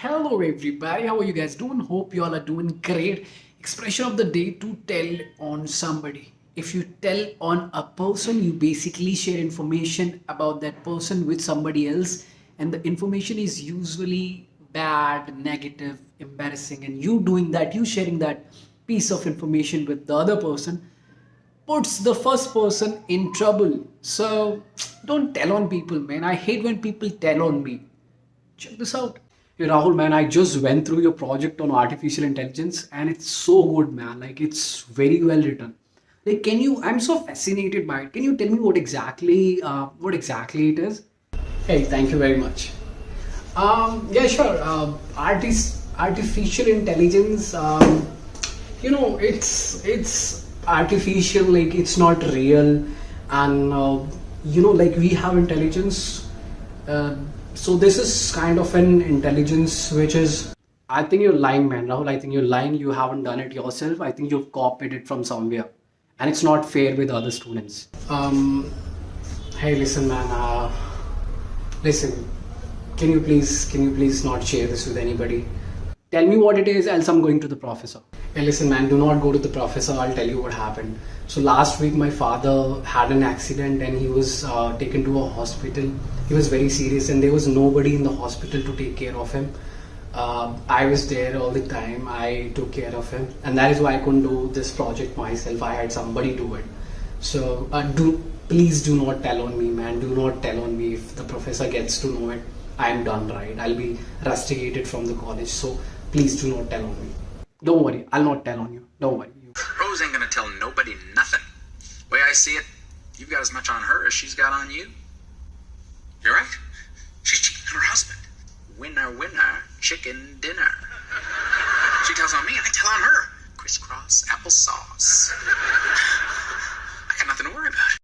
Hello everybody, how are you guys doing? Hope you all are doing great. Expression of the day: to tell on somebody. If you tell on a person, you basically share information about that person with somebody else, and the information is usually bad, negative, embarrassing, and you doing that, you sharing that piece of information with the other person puts the first person in trouble. So don't tell on people, man. I hate when people tell on me. Check this out. Hey Rahul, man, I just went through your project on artificial intelligence and it's so good, man. Like, it's very well written. Like, I'm so fascinated by it. Can you tell me what exactly it is? Hey, thank you very much. Yeah, sure. Artificial intelligence. It's artificial. Like, it's not real, and like, we have intelligence. Uh, so this is kind of an intelligence which is. I think you're lying, man, Rahul. I think you're lying. You haven't done it yourself. I think you've copied it from somewhere, and it's not fair with other students. Hey, listen, man. Listen, can you please not share this with anybody? Tell me what it is, else I'm going to the professor. Hey, listen, man, do not go to the professor. I'll tell you what happened. So last week, my father had an accident and he was taken to a hospital. He was very serious, and there was nobody in the hospital to take care of him. I was there all the time. I took care of him, and that is why I couldn't do this project myself. I had somebody do it. So please do not tell on me, man. Do not tell on me. If the professor gets to know it, I am done, right? I'll be rusticated from the college. So please do not tell on me. Don't worry, I'll not tell on you. Don't worry. Rose ain't gonna tell nobody nothing. Way I see it, you've got as much on her as she's got on you. You're right. She's cheating on her husband. Winner, winner, chicken dinner. She tells on me, I tell on her. Crisscross applesauce.